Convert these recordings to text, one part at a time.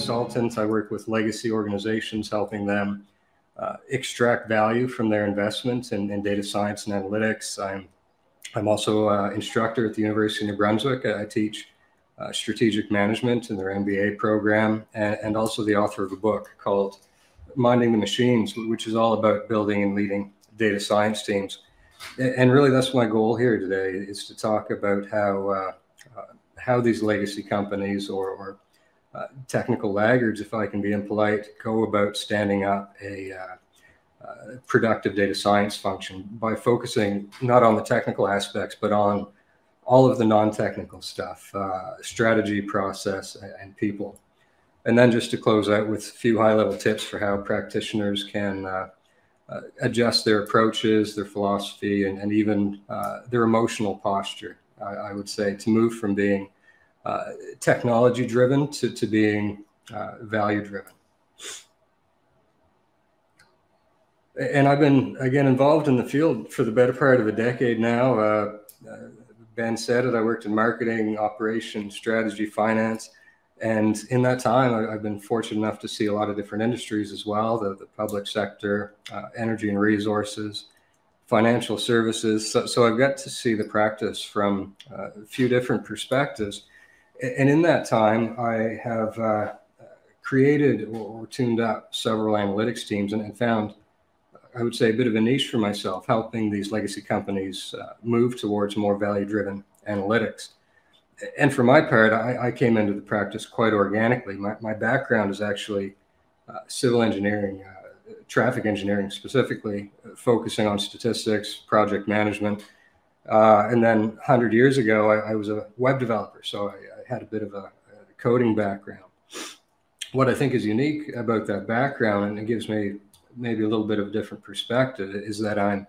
consultant. I work with legacy organizations, helping them extract value from their investments in data science and analytics. I'm also an instructor at the University of New Brunswick. I teach strategic management in their MBA program, and also the author of a book called Minding the Machines, which is all about building and leading data science teams. And really, that's my goal here today, is to talk about how these legacy companies or technical laggards, if I can be impolite, go about standing up a productive data science function by focusing not on the technical aspects, but on all of the non-technical stuff, strategy, process, and people. And then just to close out with a few high-level tips for how practitioners can adjust their approaches, their philosophy, and even their emotional posture, I would say, to move from being technology-driven to being value-driven. And I've been, again, involved in the field for the better part of a decade now. Ben said it, I worked in marketing, operations, strategy, finance. And in that time, I've been fortunate enough to see a lot of different industries as well, the public sector, energy and resources, financial services. So I've got to see the practice from a few different perspectives. And in that time, I have created or tuned up several analytics teams and found, I would say, a bit of a niche for myself, helping these legacy companies move towards more value-driven analytics. And for my part, I came into the practice quite organically. My background is actually civil engineering, traffic engineering specifically, focusing on statistics, project management. And then 100 years ago, I was a web developer, so I had a bit of a coding background. What I think is unique about that background, and it gives me maybe a little bit of a different perspective, is that I'm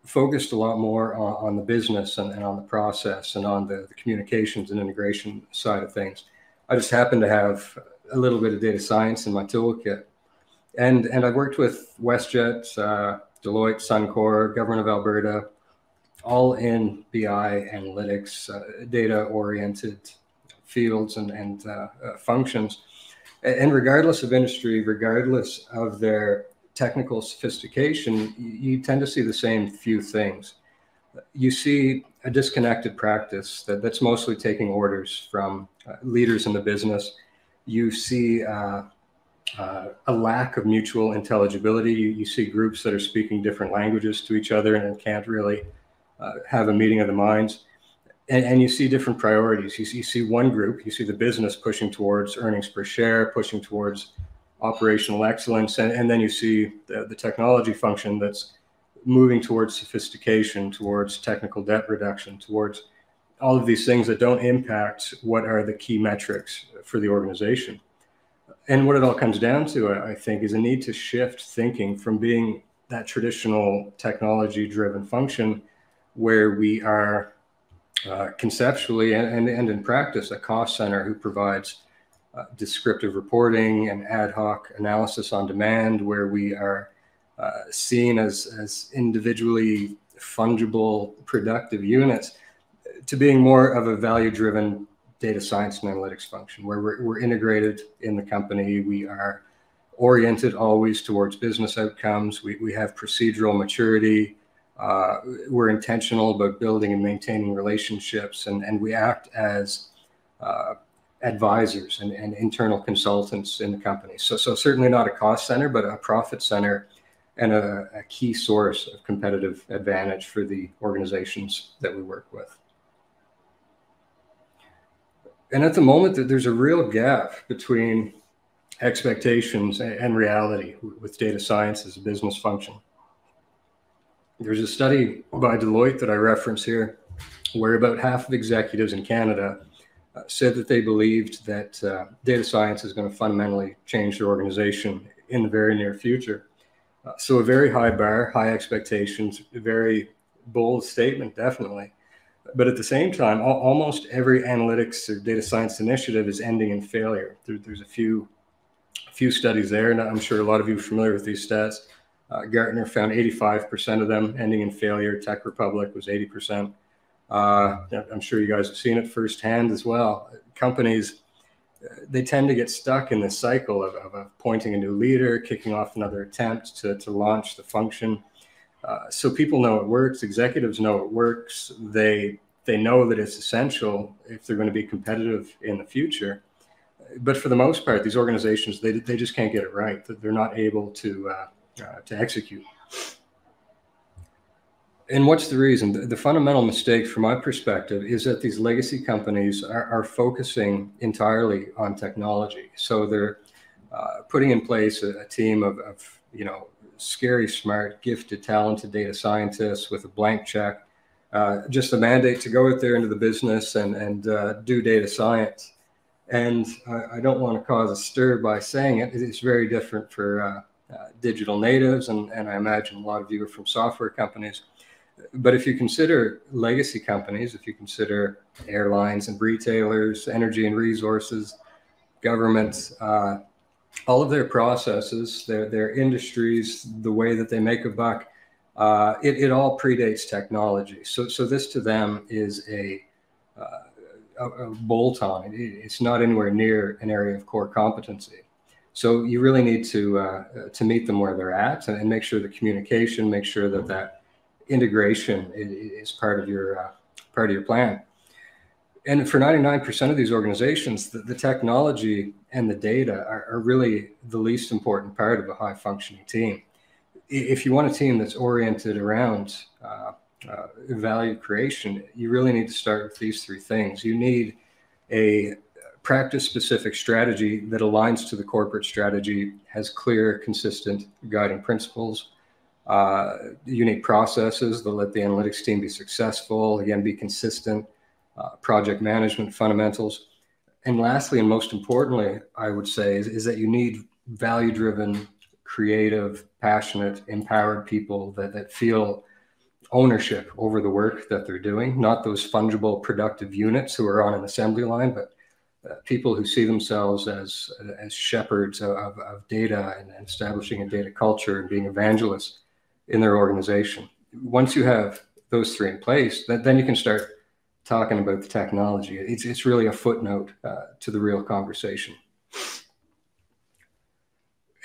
focused a lot more on the business and on the process and on the communications and integration side of things. I just happen to have a little bit of data science in my toolkit. And I've worked with WestJet, Deloitte, Suncor, Government of Alberta, all in BI, analytics, data-oriented fields and functions. And regardless of industry, regardless of their technical sophistication, you tend to see the same few things. You see a disconnected practice that's mostly taking orders from leaders in the business. You see a lack of mutual intelligibility. You see groups that are speaking different languages to each other and can't really have a meeting of the minds. And you see different priorities. You see one group, you see the business pushing towards earnings per share, pushing towards operational excellence, and then you see the technology function that's moving towards sophistication, towards technical debt reduction, towards all of these things that don't impact what are the key metrics for the organization. And what it all comes down to, I think, is a need to shift thinking from being that traditional technology-driven function where we are conceptually and in practice a cost center who provides descriptive reporting and ad hoc analysis on demand, where we are seen as individually fungible, productive units, to being more of a value-driven data science and analytics function, where we're integrated in the company. We are oriented always towards business outcomes. We have procedural maturity. We're intentional about building and maintaining relationships, and we act as advisors and internal consultants in the company. So certainly not a cost center, but a profit center and a key source of competitive advantage for the organizations that we work with. And at the moment, there's a real gap between expectations and reality with data science as a business function. There's a study by Deloitte that I reference here, where about half of executives in Canada said that they believed that data science is going to fundamentally change their organization in the very near future. So a very high bar, high expectations, a very bold statement, definitely. But at the same time, almost every analytics or data science initiative is ending in failure. There's a few studies there, and I'm sure a lot of you are familiar with these stats. Gartner found 85% of them ending in failure. Tech Republic was 80%. I'm sure you guys have seen it firsthand as well. Companies they tend to get stuck in this cycle of appointing a new leader, kicking off another attempt to launch the function. So people know it works, executives know it works, they know that it's essential if they're going to be competitive in the future. But for the most part, these organizations, they just can't get it right. They're not able to execute. And what's the reason? The fundamental mistake from my perspective is that these legacy companies are focusing entirely on technology. So they're putting in place a team of scary, smart, gifted, talented data scientists with a blank check, just a mandate to go out there into the business and do data science. And I don't want to cause a stir by saying it. It's very different for digital natives, and I imagine a lot of you are from software companies. But if you consider legacy companies, if you consider airlines and retailers, energy and resources, governments, all of their processes, their industries, the way that they make a buck, it all predates technology. So this to them is a bolt-on. It's not anywhere near an area of core competency. So you really need to meet them where they're at and make sure the communication, make sure that integration is part of your plan. And for 99% of these organizations, the technology and the data are really the least important part of a high-functioning team. If you want a team that's oriented around value creation, you really need to start with these three things. You need a practice-specific strategy that aligns to the corporate strategy, has clear, consistent guiding principles. You need processes that let the analytics team be successful, again, be consistent, project management fundamentals. And lastly, and most importantly, I would say, is that you need value-driven, creative, passionate, empowered people that feel ownership over the work that they're doing, not those fungible, productive units who are on an assembly line, but people who see themselves as shepherds of data and establishing a data culture and being evangelists in their organization. Once you have those three in place, then you can start talking about the technology. It's really a footnote to the real conversation.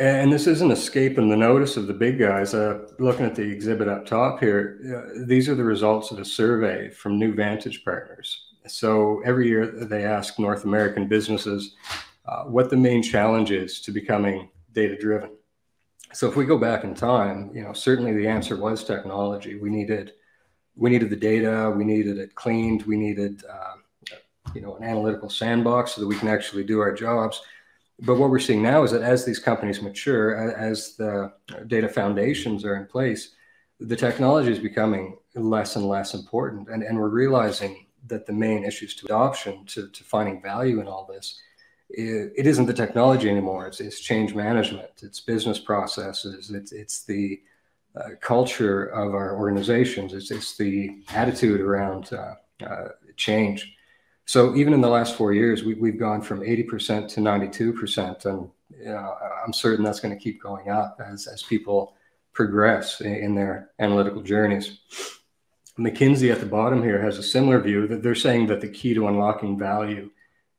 And this isn't escaping the notice of the big guys. Looking at the exhibit up top here, these are the results of a survey from New Vantage Partners. So every year they ask North American businesses what the main challenge is to becoming data-driven. So if we go back in time, certainly the answer was technology. We needed the data, we needed it cleaned, we needed an analytical sandbox so that we can actually do our jobs. But what we're seeing now is that as these companies mature, as the data foundations are in place, the technology is becoming less and less important. And we're realizing that the main issues to adoption, to finding value in all this, it isn't the technology anymore. It's change management, it's business processes, it's the culture of our organizations, it's the attitude around change. So even in the last 4 years, we've gone from 80% to 92%, and I'm certain that's going to keep going up as people progress in their analytical journeys. McKinsey at the bottom here has a similar view, that they're saying that the key to unlocking value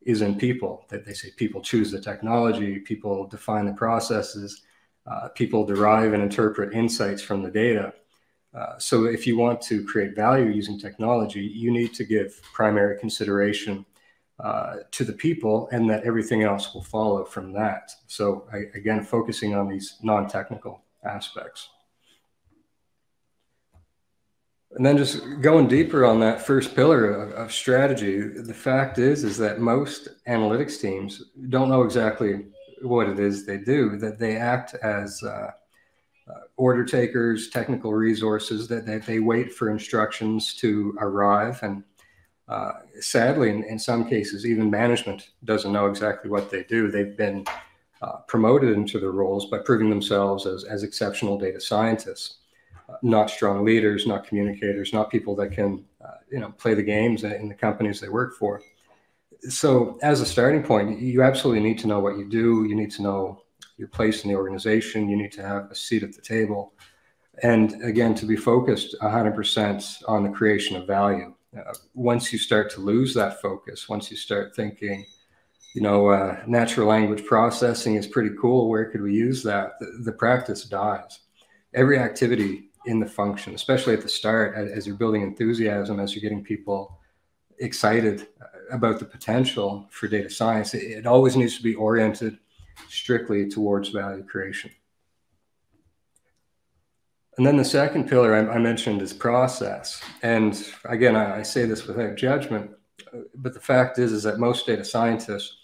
is in people. That they say people choose the technology, people define the processes, people derive and interpret insights from the data. So if you want to create value using technology, you need to give primary consideration to the people, and that everything else will follow from that. So again, focusing on these non-technical aspects. And then just going deeper on that first pillar of strategy, the fact is that most analytics teams don't know exactly what it is they do, that they act as order takers, technical resources, that they wait for instructions to arrive. And sadly, in some cases, even management doesn't know exactly what they do. They've been promoted into the roles by proving themselves as exceptional data scientists, not strong leaders, not communicators, not people that can play the games in the companies they work for. So as a starting point, you absolutely need to know what you do. You need to know your place in the organization. You need to have a seat at the table. And again, to be focused 100% on the creation of value. Once you start to lose that focus, once you start thinking natural language processing is pretty cool. Where could we use that? The practice dies. Every activity in the function, especially at the start, as you're building enthusiasm, as you're getting people excited about the potential for data science, it always needs to be oriented strictly towards value creation. And then the second pillar I mentioned is process. And again, I say this without judgment, but the fact is that most data scientists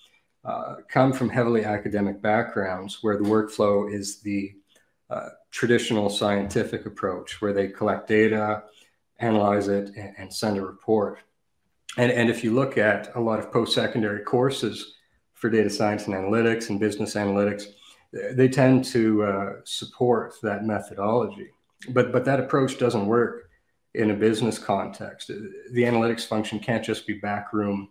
come from heavily academic backgrounds where the workflow is the traditional scientific approach, where they collect data, analyze it, and send a report. And if you look at a lot of post-secondary courses for data science and analytics and business analytics, they tend to support that methodology. But that approach doesn't work in a business context. The analytics function can't just be backroom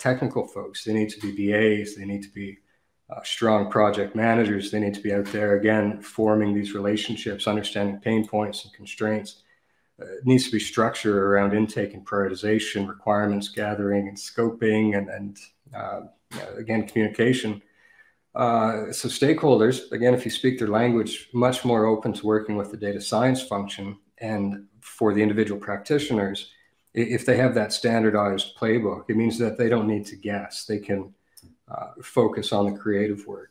technical folks. They need to be BAs. They need to be strong project managers. They need to be out there, again, forming these relationships, understanding pain points and constraints. It needs to be structure around intake and prioritization, requirements gathering and scoping, and again, communication. So stakeholders, again, if you speak their language, much more open to working with the data science function. And for the individual practitioners, if they have that standardized playbook, it means that they don't need to guess. They can focus on the creative work.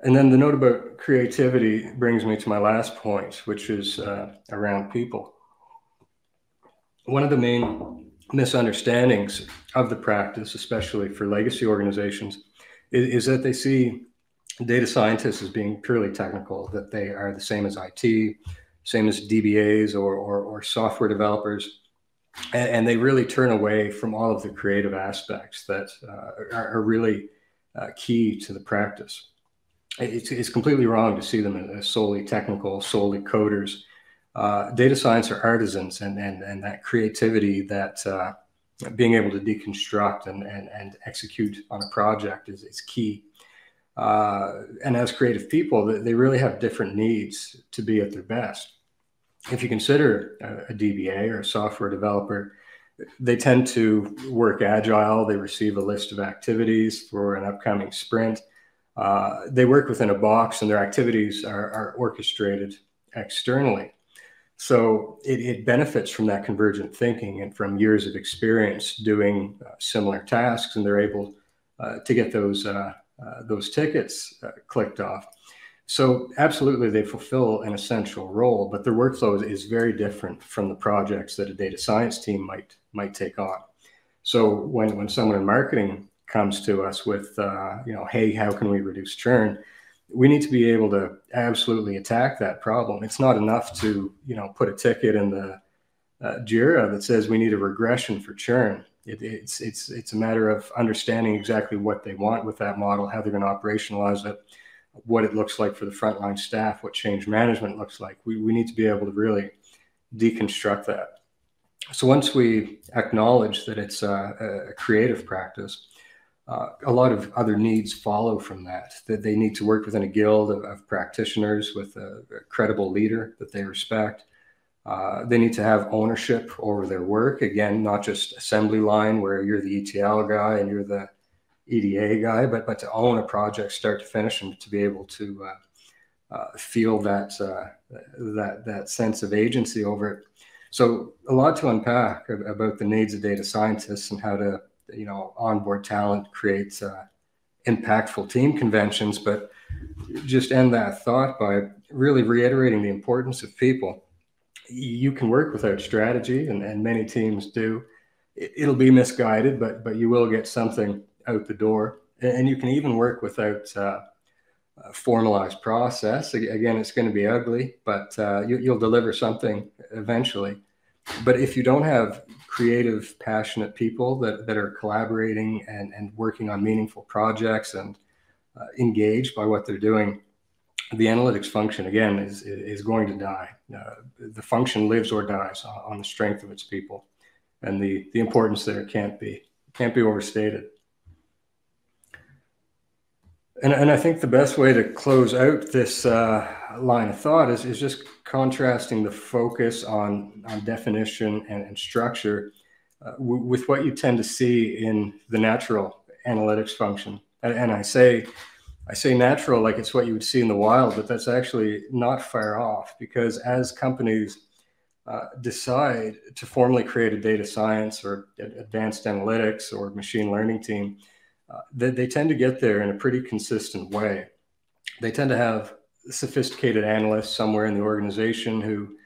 And then the note about creativity brings me to my last point, which is around people. One of the main misunderstandings of the practice, especially for legacy organizations, is that they see data scientists as being purely technical, that they are the same as IT, same as DBAs or software developers, and they really turn away from all of the creative aspects that are really key to the practice. It's completely wrong to see them as solely technical, solely coders. Data science are artisans, and that creativity, that being able to deconstruct and execute on a project is key. And as creative people, they really have different needs to be at their best. If you consider a DBA or a software developer, they tend to work agile. They receive a list of activities for an upcoming sprint. They work within a box, and their activities are orchestrated externally. So it benefits from that convergent thinking and from years of experience doing similar tasks, and they're able to get those tickets clicked off. So absolutely, they fulfill an essential role, but their workflow is very different from the projects that a data science team might take on. So when someone in marketing comes to us with, hey, how can we reduce churn? We need to be able to absolutely attack that problem. It's not enough to, put a ticket in the JIRA that says we need a regression for churn. It's a matter of understanding exactly what they want with that model, how they're going to operationalize it, what it looks like for the frontline staff, what change management looks like. We need to be able to really deconstruct that. So once we acknowledge that it's a creative practice, a lot of other needs follow from that they need to work within a guild of practitioners with a credible leader that they respect. They need to have ownership over their work. Again, not just assembly line where you're the ETL guy and you're the EDA guy, but to own a project start to finish and to be able to feel that sense of agency over it. So a lot to unpack about the needs of data scientists and how to onboard talent, create impactful team conventions, but just end that thought by really reiterating the importance of people. You can work without strategy, and many teams do. It'll be misguided, but you will get something out the door. And you can even work without a formalized process. Again, it's going to be ugly, but you'll deliver something eventually. But if you don't have creative, passionate people that are collaborating and working on meaningful projects and engaged by what they're doing, the analytics function, again, is going to die. The function lives or dies on the strength of its people. And the importance there can't be overstated. And I think the best way to close out this line of thought is just contrasting the focus on definition and structure with what you tend to see in the natural analytics function. And I say natural like it's what you would see in the wild, but that's actually not far off, because as companies decide to formally create a data science or advanced analytics or machine learning team, they tend to get there in a pretty consistent way. They tend to have sophisticated analysts somewhere in the organization who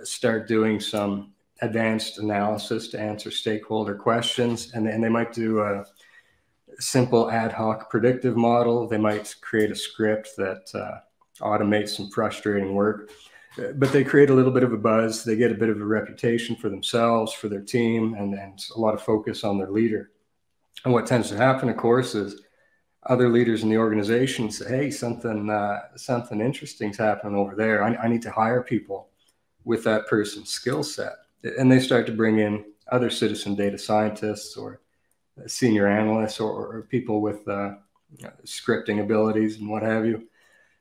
start doing some advanced analysis to answer stakeholder questions, and they might do a simple ad hoc predictive model. They might create a script that automates some frustrating work, but they create a little bit of a buzz. They get a bit of a reputation for themselves, for their team, and a lot of focus on their leader. And what tends to happen, of course, is other leaders in the organization say, hey, something interesting's happening over there. I need to hire people with that person's skill set. And they start to bring in other citizen data scientists or senior analysts or people with scripting abilities and what have you.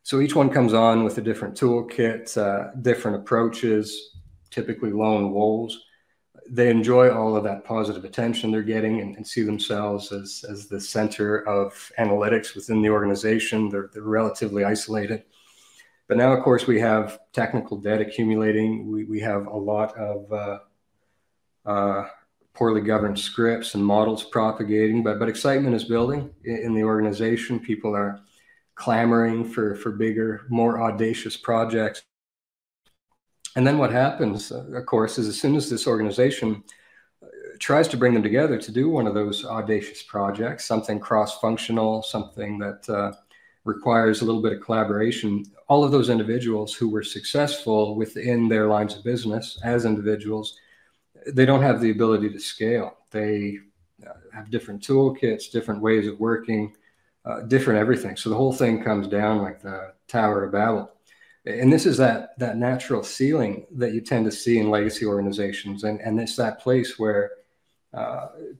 So each one comes on with a different toolkit, different approaches, typically lone wolves. They enjoy all of that positive attention they're getting and see themselves as the center of analytics within the organization. They're relatively isolated. But now, of course, we have technical debt accumulating. We have a lot of poorly governed scripts and models propagating, but excitement is building in the organization. People are clamoring for bigger, more audacious projects. And then what happens, of course, is as soon as this organization tries to bring them together to do one of those audacious projects, something cross-functional, something that requires a little bit of collaboration, all of those individuals who were successful within their lines of business as individuals, they don't have the ability to scale. They have different toolkits, different ways of working, different everything. So the whole thing comes down like the Tower of Babel. And this is that natural ceiling that you tend to see in legacy organizations. And it's that place where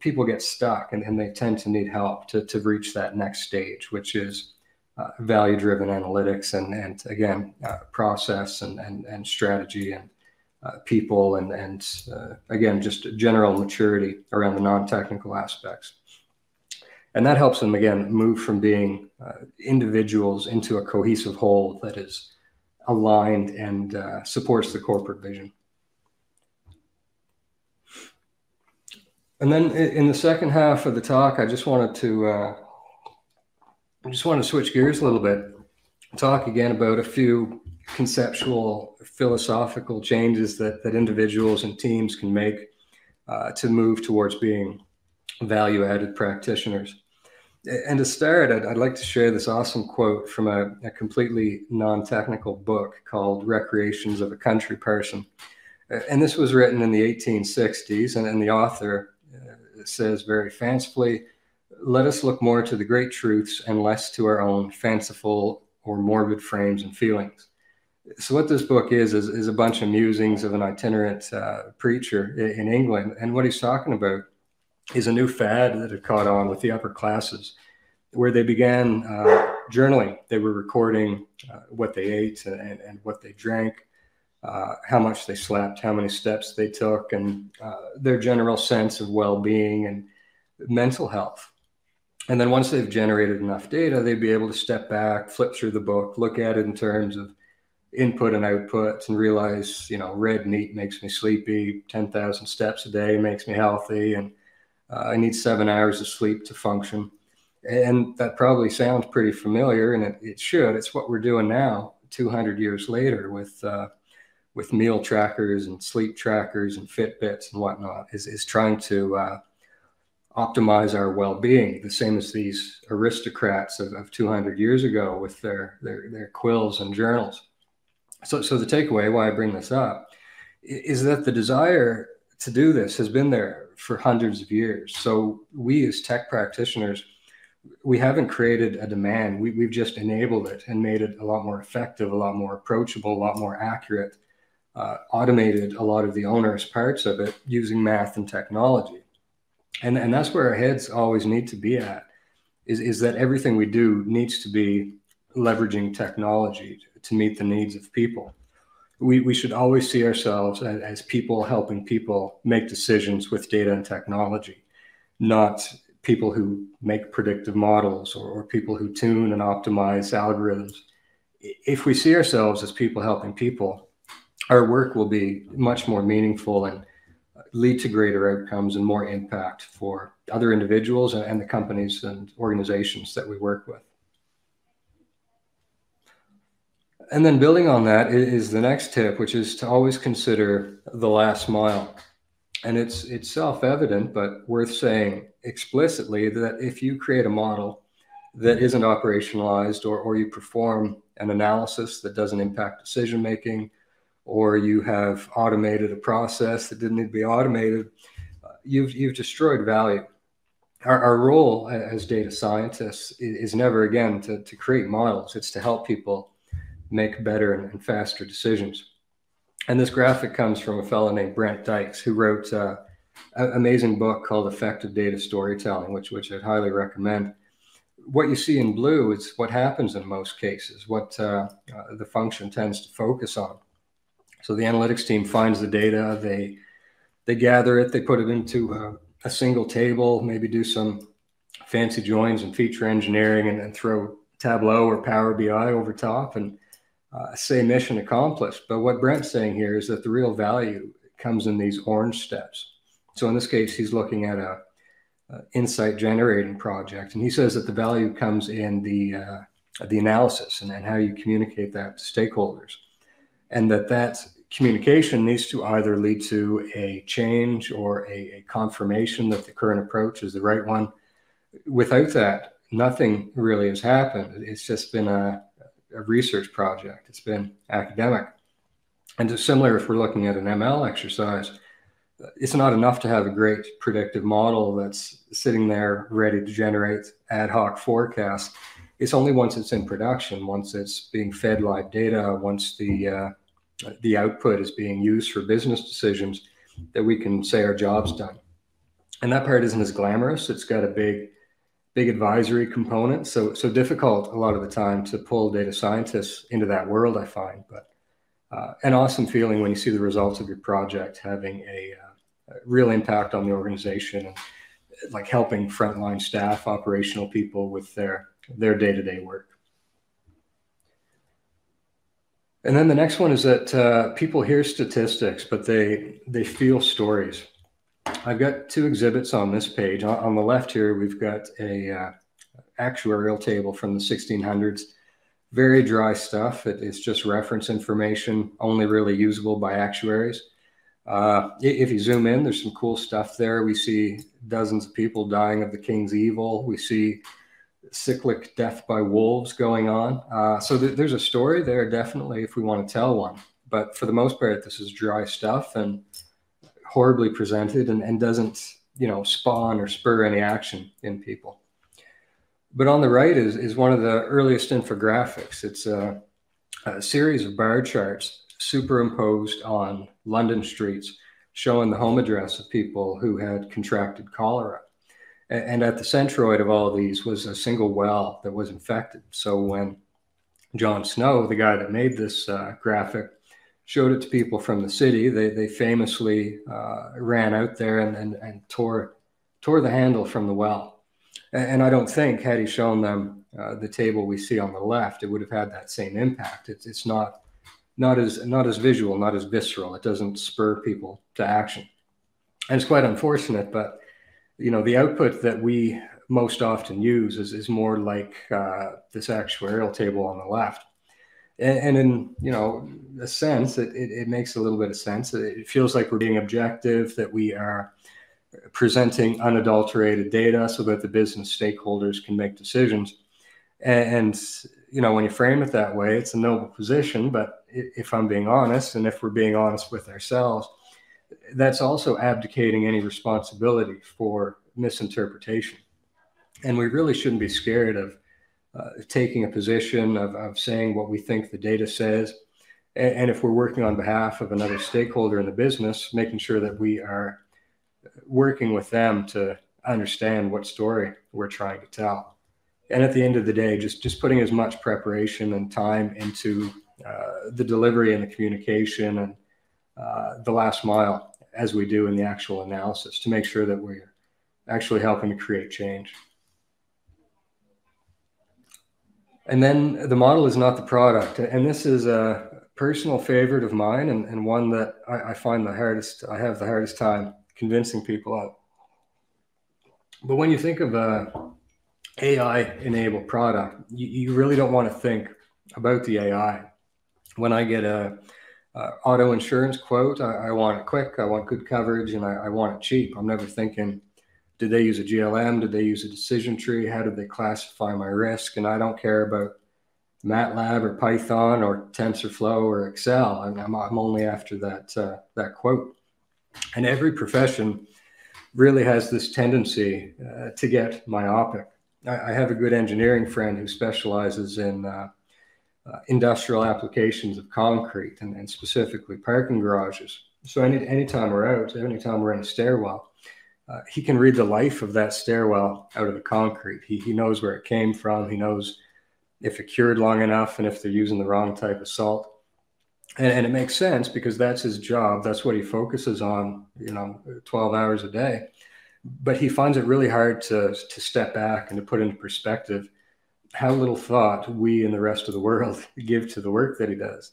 people get stuck and they tend to need help to reach that next stage, which is value-driven analytics and again, process and strategy and people and again, just general maturity around the non-technical aspects. And that helps them, again, move from being individuals into a cohesive whole that is aligned and supports the corporate vision. And then in the second half of the talk, I just wanted to switch gears a little bit, talk again about a few conceptual, philosophical changes that individuals and teams can make to move towards being value-added practitioners. And to start, I'd like to share this awesome quote from a completely non-technical book called Recreations of a Country Person. And this was written in the 1860s, and the author says very fancifully, "Let us look more to the great truths and less to our own fanciful or morbid frames and feelings." So what this book is a bunch of musings of an itinerant preacher in England. And what he's talking about is a new fad that had caught on with the upper classes, where they began journaling. They were recording what they ate and what they drank, how much they slept, how many steps they took, and their general sense of well-being and mental health. And then once they've generated enough data, they'd be able to step back, flip through the book, look at it in terms of input and output, and realize, red meat makes me sleepy, 10,000 steps a day makes me healthy, and I need 7 hours of sleep to function. And that probably sounds pretty familiar, and it should. It's what we're doing now, 200 years later, with meal trackers and sleep trackers and Fitbits and whatnot, is trying to optimize our well-being, the same as these aristocrats of 200 years ago with their quills and journals. So the takeaway, why I bring this up, is that the desire to do this has been there for hundreds of years. So we as tech practitioners, we haven't created a demand. We've just enabled it and made it a lot more effective, a lot more approachable, a lot more accurate, automated a lot of the onerous parts of it using math and technology. And that's where our heads always need to be at, is that everything we do needs to be leveraging technology to meet the needs of people. we should always see ourselves as people helping people make decisions with data and technology, not people who make predictive models or people who tune and optimize algorithms. If we see ourselves as people helping people, our work will be much more meaningful and lead to greater outcomes and more impact for other individuals and the companies and organizations that we work with. And then building on that is the next tip, which is to always consider the last mile. And it's self-evident, but worth saying explicitly, that if you create a model that isn't operationalized, or you perform an analysis that doesn't impact decision-making, or you have automated a process that didn't need to be automated, you've destroyed value. Our role as data scientists is never, again, to create models. It's to help people make better and faster decisions. And this graphic comes from a fellow named Brent Dykes, who wrote an amazing book called Effective Data Storytelling, which I'd highly recommend. What you see in blue is what happens in most cases, what the function tends to focus on. So the analytics team finds the data, they gather it, they put it into a single table, maybe do some fancy joins and feature engineering, and then throw Tableau or Power BI over top and say mission accomplished. But what Brent's saying here is that the real value comes in these orange steps. So in this case, he's looking at a insight generating project, and he says that the value comes in the analysis and how you communicate that to stakeholders, and that communication needs to either lead to a change or a confirmation that the current approach is the right one. Without that, nothing really has happened. It's just been a research project. It's been academic. And it's similar if we're looking at an ML exercise. It's not enough to have a great predictive model that's sitting there ready to generate ad hoc forecasts. It's only once it's in production, once it's being fed live data, once the output is being used for business decisions, that we can say our job's done. And that part isn't as glamorous. It's got a big advisory component. So difficult a lot of the time to pull data scientists into that world, I find. But an awesome feeling when you see the results of your project having a real impact on the organization, and like helping frontline staff, operational people with their day-to-day work. And then the next one is that people hear statistics, but they feel stories. I've got two exhibits on this page. On the left here, we've got a actuarial table from the 1600s. Very dry stuff. It's just reference information, only really usable by actuaries. If you zoom in, there's some cool stuff there. We see dozens of people dying of the king's evil. We see cyclic death by wolves going on. So there's a story there, definitely, if we want to tell one. But for the most part, this is dry stuff and horribly presented, and doesn't, spawn or spur any action in people. But on the right is one of the earliest infographics. It's a series of bar charts superimposed on London streets, showing the home address of people who had contracted cholera. And at the centroid of all of these was a single well that was infected. So when John Snow, the guy that made this graphic, showed it to people from the city, they famously ran out there and tore the handle from the well. And I don't think, had he shown them the table we see on the left, it would have had that same impact. It's not as visual, not as visceral. It doesn't spur people to action. And it's quite unfortunate, but the output that we most often use is more like this actuarial table on the left. And in, a sense, it makes a little bit of sense. It feels like we're being objective, that we are presenting unadulterated data so that the business stakeholders can make decisions. And when you frame it that way, it's a noble position. But if I'm being honest, and if we're being honest with ourselves, that's also abdicating any responsibility for misinterpretation. And we really shouldn't be scared of taking a position, of saying what we think the data says. And if we're working on behalf of another stakeholder in the business, making sure that we are working with them to understand what story we're trying to tell. And at the end of the day, just putting as much preparation and time into the delivery and the communication and the last mile as we do in the actual analysis to make sure that we're actually helping to create change. And then the model is not the product. And this is a personal favorite of mine, and one that I find I have the hardest time convincing people of. But when you think of a AI-enabled product, you really don't want to think about the AI. When I get a auto insurance quote, I want it quick, I want good coverage, and I want it cheap. I'm never thinking, did they use a GLM? Did they use a decision tree? How did they classify my risk? And I don't care about MATLAB or Python or TensorFlow or Excel. I'm only after that quote. And every profession really has this tendency to get myopic. I have a good engineering friend who specializes in industrial applications of concrete and specifically parking garages. So anytime we're out, anytime we're in a stairwell, he can read the life of that stairwell out of the concrete. He knows where it came from. He knows if it cured long enough and if they're using the wrong type of salt. And it makes sense because that's his job. That's what he focuses on, 12 hours a day. But he finds it really hard to step back and to put into perspective how little thought we and the rest of the world give to the work that he does.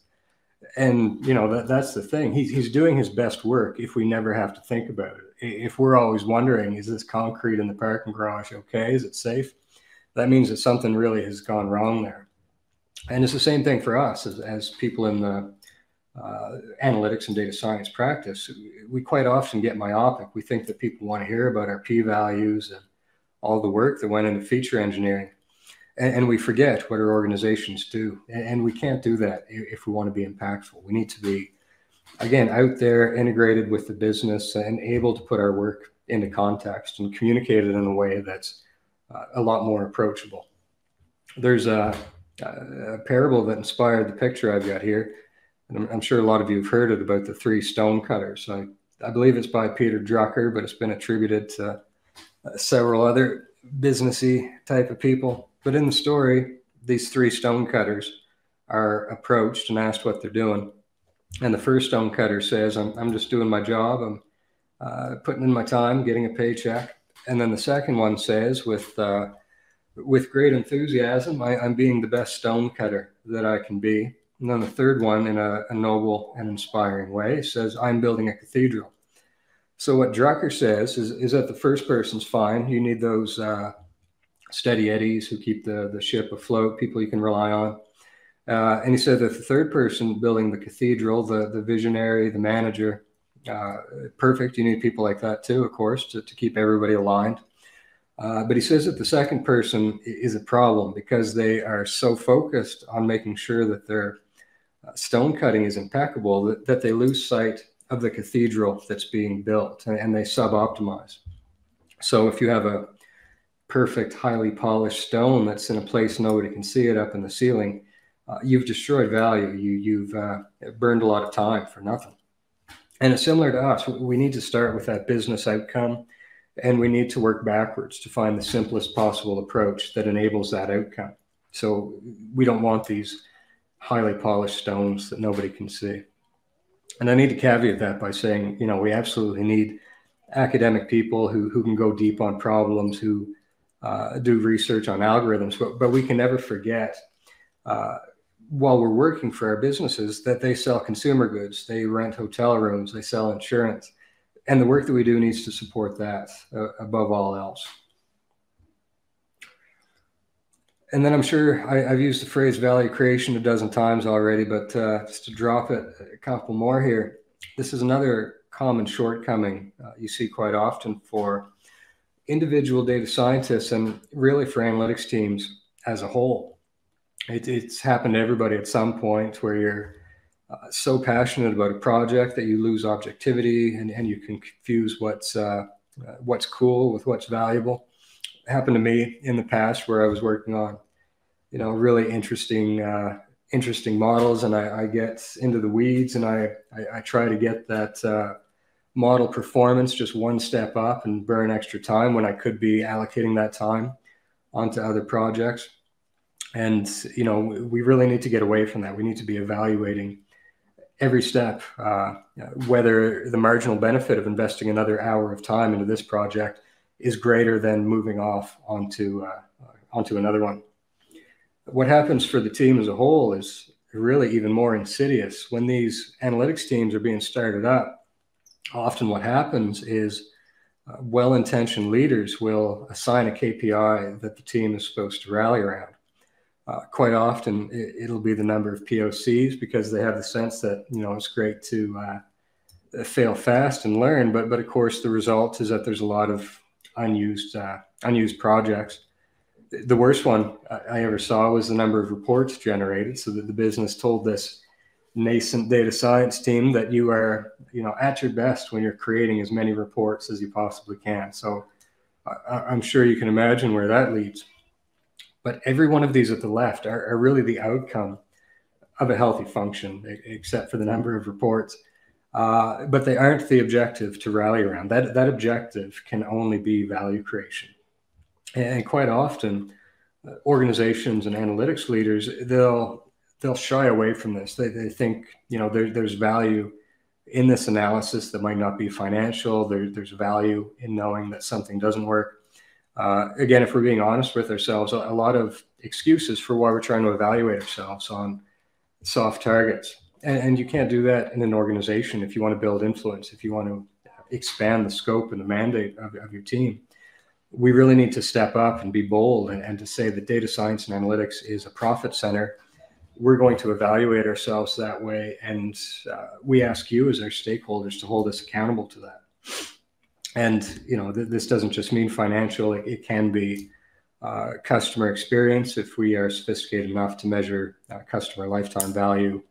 And, that's the thing. He's doing his best work if we never have to think about it. If we're always wondering, is this concrete in the parking garage okay? Is it safe? That means that something really has gone wrong there. And it's the same thing for us as people in the analytics and data science practice. We quite often get myopic. We think that people want to hear about our p-values and all the work that went into feature engineering. And we forget what our organizations do. And we can't do that if we want to be impactful. We need to be, again, out there, integrated with the business and able to put our work into context and communicate it in a way that's a lot more approachable. There's a parable that inspired the picture I've got here. And I'm sure a lot of you have heard it, about the three stone cutters. I believe it's by Peter Drucker, but it's been attributed to several other businessy type of people. But in the story, these three stone cutters are approached and asked what they're doing. And the first stone cutter says, I'm just doing my job. I'm putting in my time, getting a paycheck. And then the second one says, with great enthusiasm, I'm being the best stone cutter that I can be. And then the third one, in a noble and inspiring way, says, I'm building a cathedral. So what Drucker says is that the first person's fine. You need those steady eddies who keep the ship afloat, people you can rely on. And he said that the third person building the cathedral, the visionary, the manager, perfect. You need people like that too, of course, to keep everybody aligned. But he says that the second person is a problem because they are so focused on making sure that their stone cutting is impeccable that they lose sight of the cathedral that's being built, and they suboptimize. So if you have a perfect, highly polished stone that's in a place nobody can see it up in the ceiling, you've destroyed value. You've burned a lot of time for nothing. And it's similar to us. We need to start with that business outcome, and we need to work backwards to find the simplest possible approach that enables that outcome. So we don't want these highly polished stones that nobody can see. And I need to caveat that by saying, we absolutely need academic people who can go deep on problems, who do research on algorithms, but we can never forget, while we're working for our businesses, that they sell consumer goods, they rent hotel rooms, they sell insurance. And the work that we do needs to support that above all else. And then I'm sure I've used the phrase value creation a dozen times already, but just to drop it a couple more here, this is another common shortcoming you see quite often for individual data scientists and really for analytics teams as a whole. It's happened to everybody at some point where you're so passionate about a project that you lose objectivity and you can confuse what's cool with what's valuable. It happened to me in the past where I was working on, really interesting models, and I get into the weeds and I try to get that model performance just one step up and burn extra time when I could be allocating that time onto other projects. And, we really need to get away from that. We need to be evaluating every step, whether the marginal benefit of investing another hour of time into this project is greater than moving off onto another one. What happens for the team as a whole is really even more insidious. When these analytics teams are being started up, often what happens is well-intentioned leaders will assign a KPI that the team is supposed to rally around. Quite often, it'll be the number of POCs, because they have the sense that, it's great to fail fast and learn, but of course the result is that there's a lot of unused projects. The worst one I ever saw was the number of reports generated, so that the business told this nascent data science team that you are, at your best when you're creating as many reports as you possibly can. So I'm sure you can imagine where that leads. But every one of these at the left are really the outcome of a healthy function, except for the number of reports. But they aren't the objective to rally around. That objective can only be value creation. And quite often, organizations and analytics leaders, they'll shy away from this. They think, there's value in this analysis that might not be financial. There's value in knowing that something doesn't work. Again, if we're being honest with ourselves, a lot of excuses for why we're trying to evaluate ourselves on soft targets. And you can't do that in an organization if you want to build influence, if you want to expand the scope and the mandate of your team. We really need to step up and be bold and to say that data science and analytics is a profit center. We're going to evaluate ourselves that way. And we ask you as our stakeholders to hold us accountable to that. And, this doesn't just mean financial. It can be customer experience if we are sophisticated enough to measure customer lifetime value,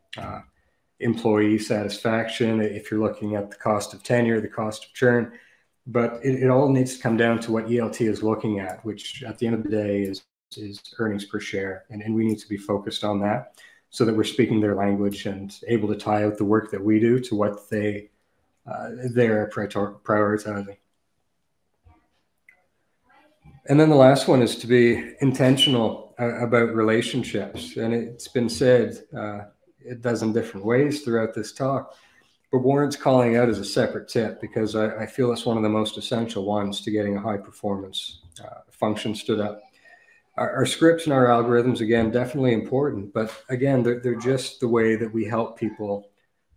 employee satisfaction, if you're looking at the cost of tenure, the cost of churn. But it all needs to come down to what ELT is looking at, which at the end of the day is earnings per share. And we need to be focused on that so that we're speaking their language and able to tie out the work that we do to what they're prioritizing. And then the last one is to be intentional about relationships. And it's been said a dozen different ways throughout this talk, but Warren's calling out as a separate tip, because I feel it's one of the most essential ones to getting a high performance function stood up. Our scripts and our algorithms, again, definitely important, but again, they're just the way that we help people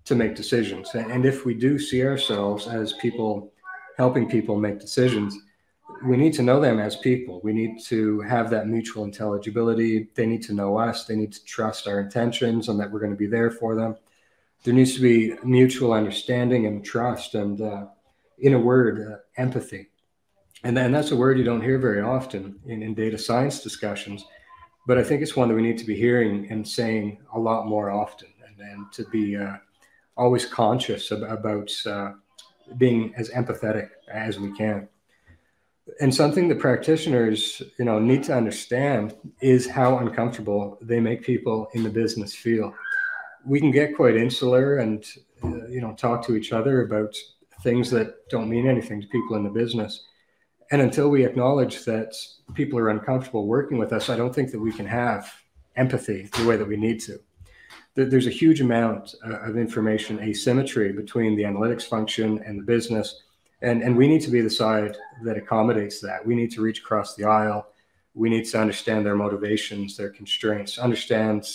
to make decisions. And if we do see ourselves as people helping people make decisions, we need to know them as people. We need to have that mutual intelligibility. They need to know us. They need to trust our intentions and that we're going to be there for them. There needs to be mutual understanding and trust and, in a word, empathy. And that's a word you don't hear very often in data science discussions, but I think it's one that we need to be hearing and saying a lot more often, and to be always conscious about being as empathetic as we can. And something that practitioners, need to understand is how uncomfortable they make people in the business feel. We can get quite insular and, talk to each other about things that don't mean anything to people in the business. And until we acknowledge that people are uncomfortable working with us, I don't think that we can have empathy the way that we need to. There's a huge amount of information asymmetry between the analytics function and the business. And we need to be the side that accommodates that. We need to reach across the aisle. We need to understand their motivations, their constraints, understand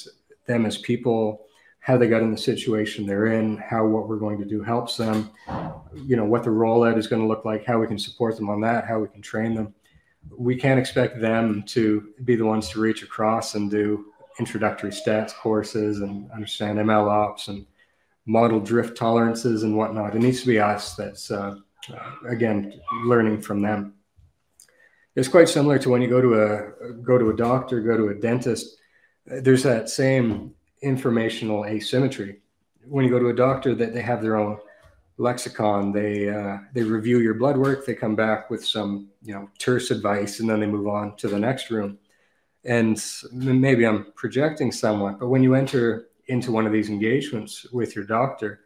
them as people, how they got in the situation they're in, how what we're going to do helps them, what the rollout is going to look like, how we can support them on that, how we can train them. We can't expect them to be the ones to reach across and do introductory stats courses and understand ML ops and model drift tolerances and whatnot. It needs to be us that's, again, learning from them. It's quite similar to when you go to a doctor, go to a dentist. There's that same informational asymmetry. When you go to a doctor, that they have their own lexicon. They review your blood work. They come back with some terse advice, and then they move on to the next room. And maybe I'm projecting somewhat, but when you enter into one of these engagements with your doctor,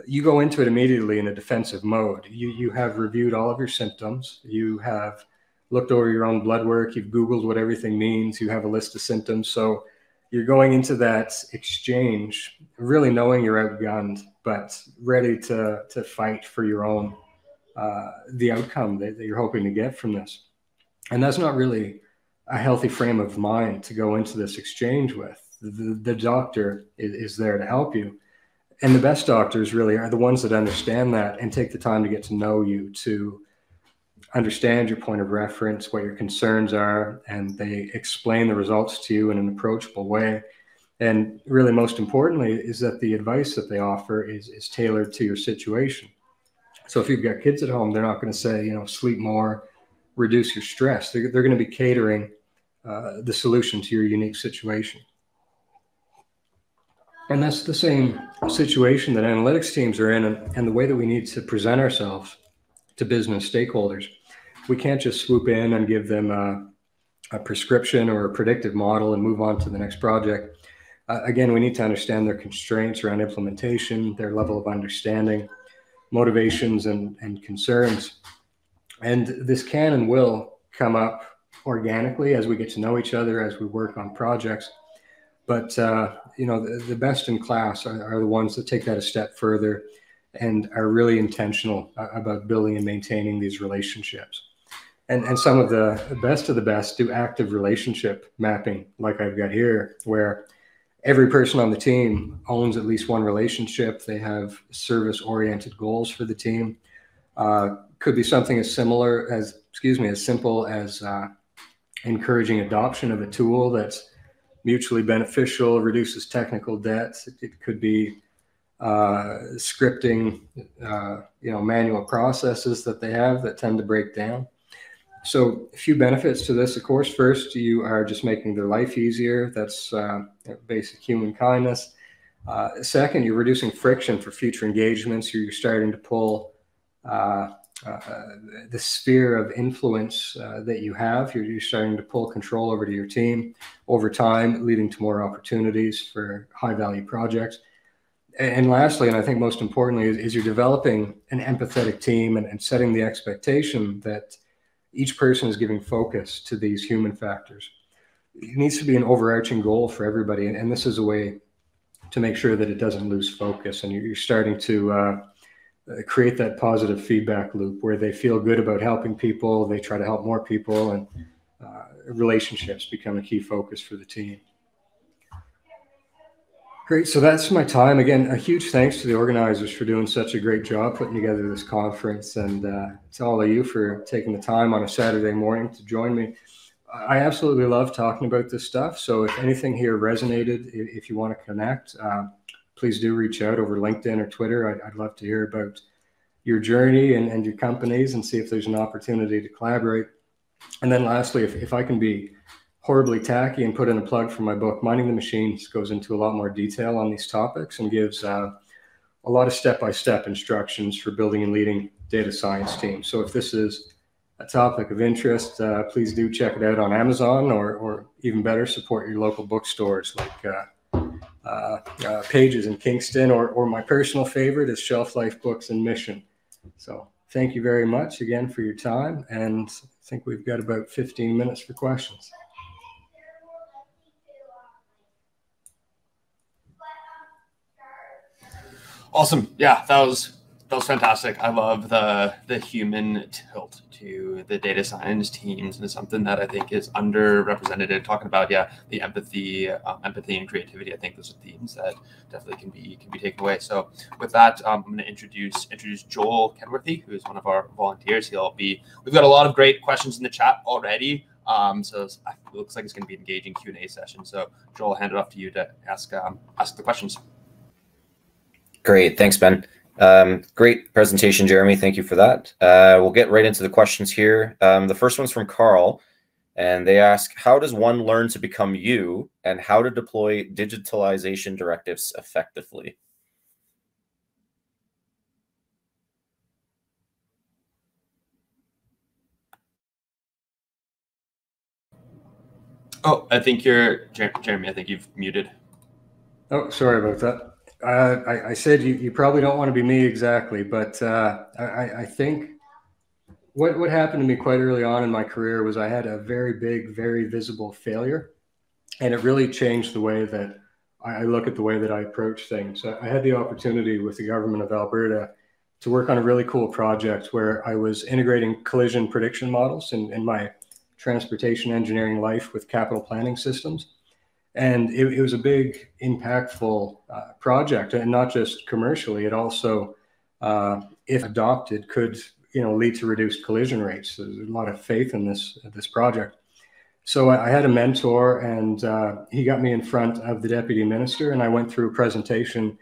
you go into it immediately in a defensive mode. You have reviewed all of your symptoms. You have looked over your own blood work, you've Googled what everything means, you have a list of symptoms. So you're going into that exchange really knowing you're outgunned, but ready to fight for your own, the outcome that you're hoping to get from this. And that's not really a healthy frame of mind to go into this exchange with. The doctor is there to help you. And the best doctors really are the ones that understand that and take the time to get to know you, to understand your point of reference, what your concerns are, and they explain the results to you in an approachable way. And really, most importantly, is that the advice that they offer is tailored to your situation. So if you've got kids at home, they're not going to say, you know, sleep more, reduce your stress. They're going to be catering the solution to your unique situation. And that's the same situation that analytics teams are in, and the way that we need to present ourselves to business stakeholders. We can't just swoop in and give them a prescription or a predictive model and move on to the next project. Again, we need to understand their constraints around implementation, their level of understanding, motivations, and concerns. And this can and will come up organically as we get to know each other, as we work on projects. But, you know, the best in class are the ones that take that a step further and are really intentional about building and maintaining these relationships. And some of the best do active relationship mapping, like I've got here, where every person on the team owns at least one relationship. They have service-oriented goals for the team. Could be something as simple as encouraging adoption of a tool that's mutually beneficial, reduces technical debt. It could be scripting, you know, manual processes that they have that tend to break down. So a few benefits to this, of course. First, you are just making their life easier. That's basic human kindness. Second, you're reducing friction for future engagements. You're starting to pull the sphere of influence that you have. You're starting to pull control over to your team over time, leading to more opportunities for high-value projects. And lastly, and I think most importantly, is you're developing an empathetic team and setting the expectation that each person is giving focus to these human factors. It needs to be an overarching goal for everybody, and this is a way to make sure that it doesn't lose focus, and you're starting to create that positive feedback loop where they feel good about helping people, they try to help more people, and relationships become a key focus for the team. Great, so that's my time. Again, a huge thanks to the organizers for doing such a great job putting together this conference, and to all of you for taking the time on a Saturday morning to join me. I absolutely love talking about this stuff, so if anything here resonated, if you want to connect, please do reach out over LinkedIn or Twitter. I'd love to hear about your journey and your companies and see if there's an opportunity to collaborate. And then lastly, if I can be horribly tacky and put in a plug for my book, Minding the Machines goes into a lot more detail on these topics and gives a lot of step-by-step instructions for building and leading data science teams. So if this is a topic of interest, please do check it out on Amazon, or even better, support your local bookstores like Pages in Kingston, or my personal favorite is Shelf Life Books and Mission. So thank you very much again for your time, and I think we've got about 15 minutes for questions. Awesome. Yeah, that was fantastic. I love the human tilt to the data science teams, and it's something that I think is underrepresented. And talking about the empathy and creativity, I think those are themes that definitely can be taken away. So with that, I'm going to introduce Joel Kenworthy, who is one of our volunteers. We've got a lot of great questions in the chat already. So it looks like it's going to be an engaging Q&A session. So Joel, I'll hand it off to you to ask the questions. Great. Thanks, Ben. Great presentation, Jeremy. Thank you for that. We'll get right into the questions here. The first one's from Carl, and they ask, how does one learn to become you, and how to deploy digitalization directives effectively? Oh, I think you're, Jeremy, I think you've muted. Oh, sorry about that. I said you probably don't want to be me exactly, but I think what happened to me quite early on in my career was I had a very big, very visible failure, and it really changed the way that I look at the way that I approach things. I had the opportunity with the government of Alberta to work on a really cool project where I was integrating collision prediction models in my transportation engineering life with capital planning systems. And it was a big, impactful project, and not just commercially. It also, if adopted, could lead to reduced collision rates. There's a lot of faith in this project. So I had a mentor, and he got me in front of the deputy minister, and I went through a presentation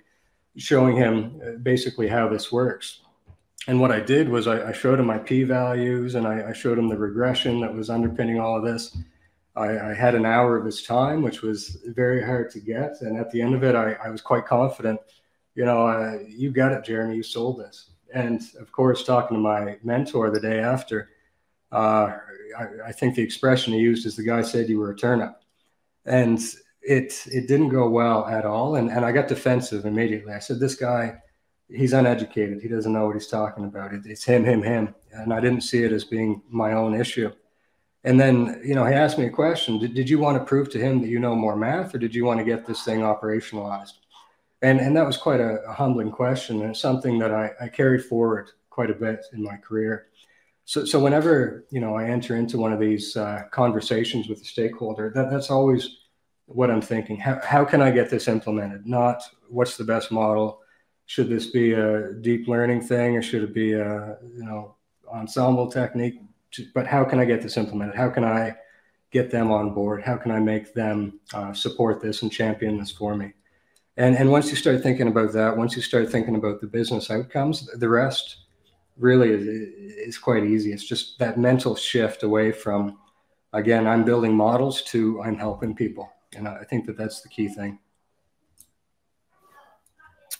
showing him basically how this works. And what I did was I showed him my p-values, and I showed him the regression that was underpinning all of this. I had an hour of his time, which was very hard to get. And at the end of it, I was quite confident, you got it, Jeremy, you sold this. And of course, talking to my mentor the day after, I think the expression he used is, the guy said you were a turnip. And it didn't go well at all. And I got defensive immediately. I said, this guy, he's uneducated. He doesn't know what he's talking about. It's him. And I didn't see it as being my own issue. And then, he asked me a question. Did you want to prove to him that you know more math, or did you want to get this thing operationalized? And that was quite a humbling question. And it's something that I carried forward quite a bit in my career. So whenever, I enter into one of these conversations with a stakeholder, that's always what I'm thinking. How can I get this implemented? Not what's the best model? Should this be a deep learning thing, or should it be a, ensemble technique? But how can I get this implemented? How can I get them on board? How can I make them support this and champion this for me? And once you start thinking about that, once you start thinking about the business outcomes, the rest really is quite easy. It's just that mental shift away from, again, I'm building models, to I'm helping people. And I think that that's the key thing.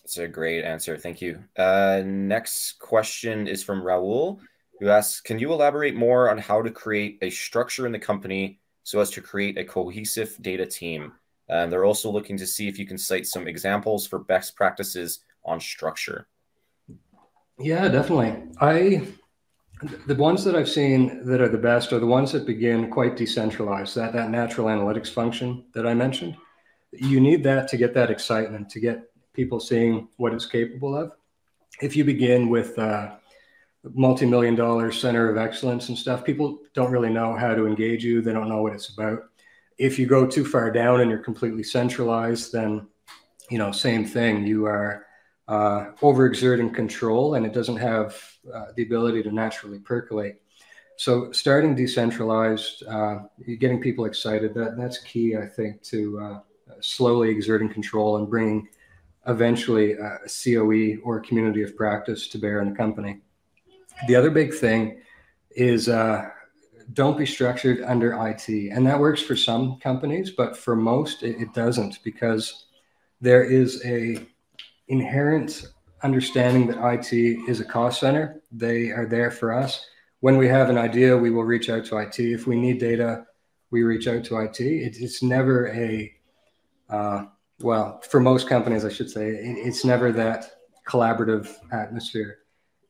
That's a great answer. Thank you. Next question is from Raul, who asks, can you elaborate more on how to create a structure in the company so as to create a cohesive data team? They're also looking to see if you can cite some examples for best practices on structure. Yeah, definitely. The ones that I've seen that are the best are the ones that begin quite decentralized, that natural analytics function that I mentioned. You need that to get that excitement, to get people seeing what it's capable of. If you begin with multi-million-dollar center of excellence and stuff, people don't really know how to engage you. They don't know what it's about. If you go too far down and you're completely centralized, then, same thing. You are overexerting control, and it doesn't have the ability to naturally percolate. So starting decentralized, getting people excited, that's key, I think, to slowly exerting control and bringing eventually a COE or a community of practice to bear in the company. The other big thing is don't be structured under IT. And that works for some companies, but for most, it doesn't, because there is a inherent understanding that IT is a cost center. They are there for us. When we have an idea, we will reach out to IT. If we need data, we reach out to IT. It's never a, well, for most companies, I should say, it's never that collaborative atmosphere.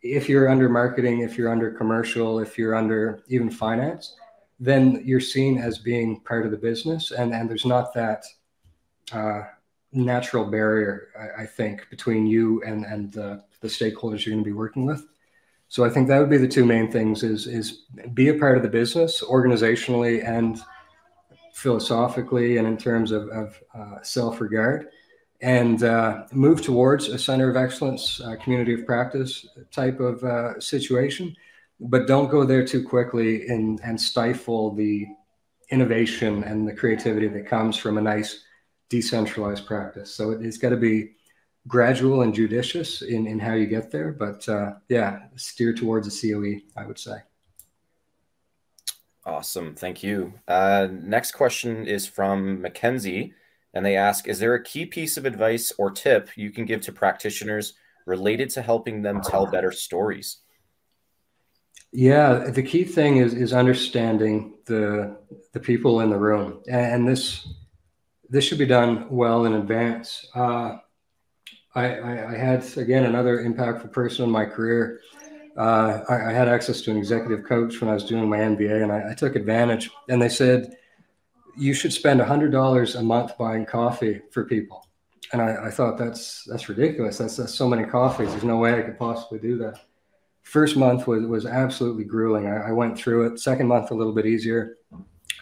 If you're under marketing, if you're under commercial, if you're under even finance, then you're seen as being part of the business. And there's not that natural barrier, I think, between you and the stakeholders you're going to be working with. So I think that would be the two main things: is be a part of the business organizationally and philosophically, and in terms of self-regard, and move towards a center of excellence, community of practice type of situation. But don't go there too quickly and stifle the innovation and the creativity that comes from a nice decentralized practice. So it's got to be gradual and judicious in how you get there. But yeah, steer towards a COE, I would say. Awesome. Thank you. Next question is from Mackenzie, and they ask, is there a key piece of advice or tip you can give to practitioners related to helping them tell better stories? Yeah, the key thing is understanding the people in the room, and this should be done well in advance. I had, again, another impactful person in my career I had access to an executive coach when I was doing my MBA, and I took advantage. And they said, you should spend $100 a month buying coffee for people. And I thought that's ridiculous. That's so many coffees. There's no way I could possibly do that. First month was absolutely grueling. I went through it. Second month, a little bit easier.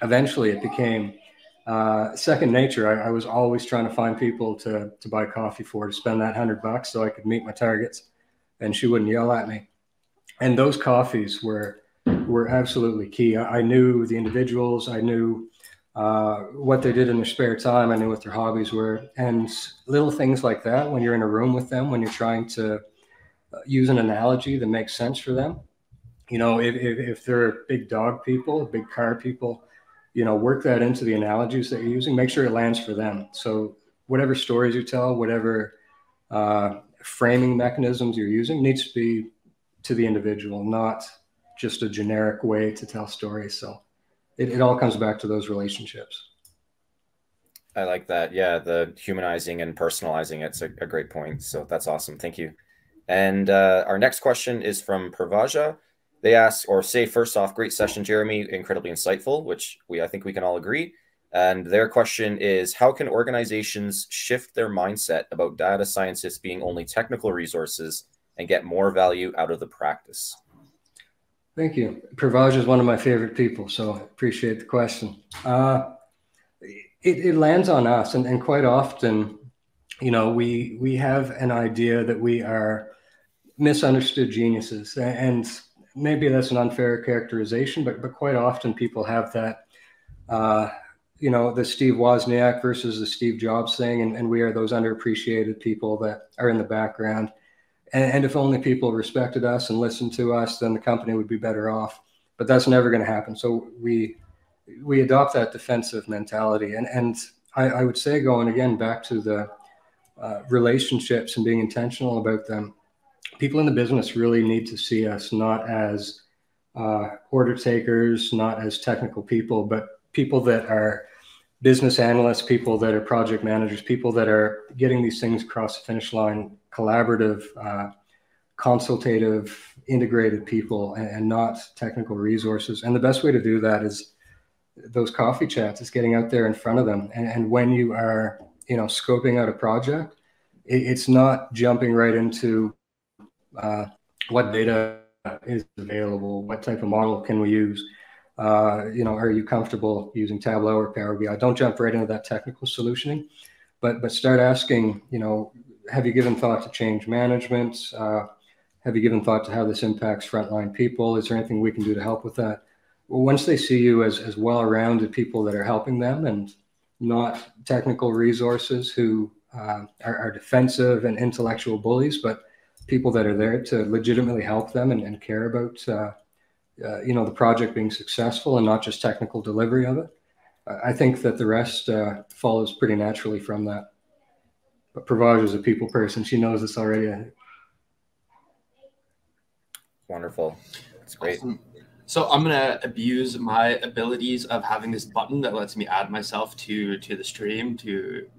Eventually it became second nature. I was always trying to find people to buy coffee for, to spend that $100 so I could meet my targets and she wouldn't yell at me. And those coffees were absolutely key. I knew the individuals. I knew what they did in their spare time. I knew what their hobbies were, and little things like that. When you're in a room with them, when you're trying to use an analogy that makes sense for them, you know, if they're big dog people, big car people, you know, work that into the analogies that you're using. Make sure it lands for them. So whatever stories you tell, whatever framing mechanisms you're using, needs to be to the individual, not just a generic way to tell stories. So it all comes back to those relationships. I like that. Yeah, the humanizing and personalizing, it's a great point. So that's awesome. Thank you. And our next question is from Pravaja. They ask, or say, first off, great session, Jeremy, incredibly insightful, which I think we can all agree. And their question is, how can organizations shift their mindset about data scientists being only technical resources and get more value out of the practice? Thank you. Pravaja is one of my favorite people, so I appreciate the question. It lands on us, and quite often, you know, we have an idea that we are misunderstood geniuses, and maybe that's an unfair characterization, but quite often people have that, you know, the Steve Wozniak versus the Steve Jobs thing, and we are those underappreciated people that are in the background. And if only people respected us and listened to us, then the company would be better off. But that's never going to happen. So we adopt that defensive mentality. And I would say, going again back to the relationships and being intentional about them, people in the business really need to see us not as order takers, not as technical people, but people that are business analysts, people that are project managers, people that are getting these things across the finish line, collaborative, consultative, integrated people, and not technical resources. And the best way to do that is those coffee chats, is getting out there in front of them. And when you are, you know, scoping out a project, it's not jumping right into what data is available, what type of model can we use, you know, are you comfortable using Tableau or Power BI? Don't jump right into that technical solutioning, but start asking, you know, have you given thought to change management? Have you given thought to how this impacts frontline people? Is there anything we can do to help with that? Well, once they see you as well-rounded people that are helping them and not technical resources who are defensive and intellectual bullies, but people that are there to legitimately help them and care about, you know, the project being successful and not just technical delivery of it, I think that the rest follows pretty naturally from that. But Pravaja is a people person. She knows this already, I think. Wonderful. That's great. Awesome. So I'm going to abuse my abilities of having this button that lets me add myself to the stream.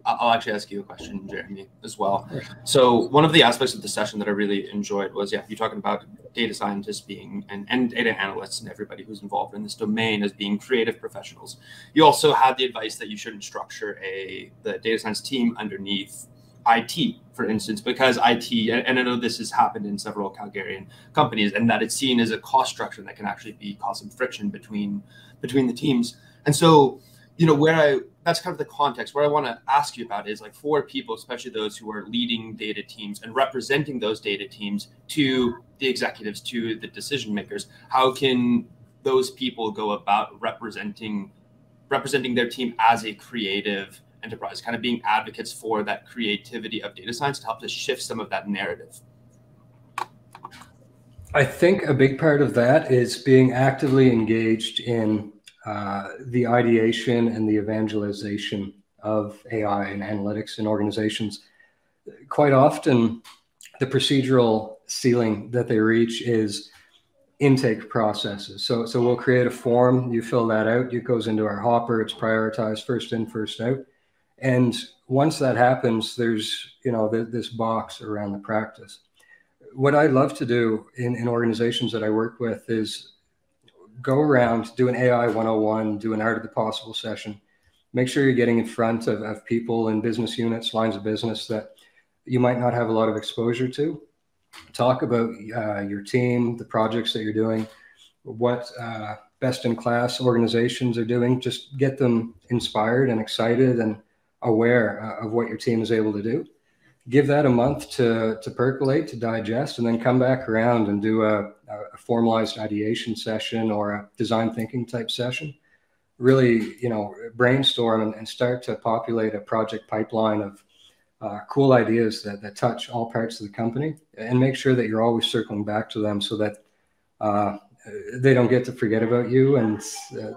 I'll actually ask you a question, Jeremy, as well. So one of the aspects of the session that I really enjoyed was, yeah, you're talking about data scientists being, and data analysts and everybody who's involved in this domain as being creative professionals. You also had the advice that you shouldn't structure the data science team underneath IT, for instance, because IT, and I know this has happened in several Calgarian companies, and that it's seen as a cost structure that can actually cause some friction between the teams. And so, you know, that's kind of the context. What I want to ask you about is, like, for people, especially those who are leading data teams and representing those data teams to the executives, to the decision makers, how can those people go about representing their team as a creative enterprise, kind of being advocates for that creativity of data science to help to shift some of that narrative? I think a big part of that is being actively engaged in the ideation and the evangelization of AI and analytics in organizations. Quite often, the procedural ceiling that they reach is intake processes. So we'll create a form, you fill that out, it goes into our hopper, it's prioritized first in, first out. And once that happens, there's, you know, this box around the practice. what I love to do in organizations that I work with is go around, do an AI 101, do an art of the possible session. Make sure you're getting in front of people in business units, lines of business that you might not have a lot of exposure to. Talk about your team, the projects that you're doing, what best-in-class organizations are doing. Just get them inspired and excited and aware of what your team is able to do. Give that a month to percolate, to digest, and then come back around and do a formalized ideation session or a design thinking type session. Really, brainstorm and start to populate a project pipeline of cool ideas that touch all parts of the company, and make sure that you're always circling back to them so that they don't get to forget about you and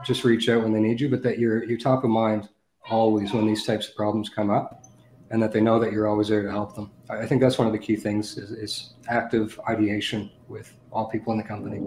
just reach out when they need you, but that you're top of mind always when these types of problems come up, and that they know that you're always there to help them. I think that's one of the key things is active ideation with all people in the company.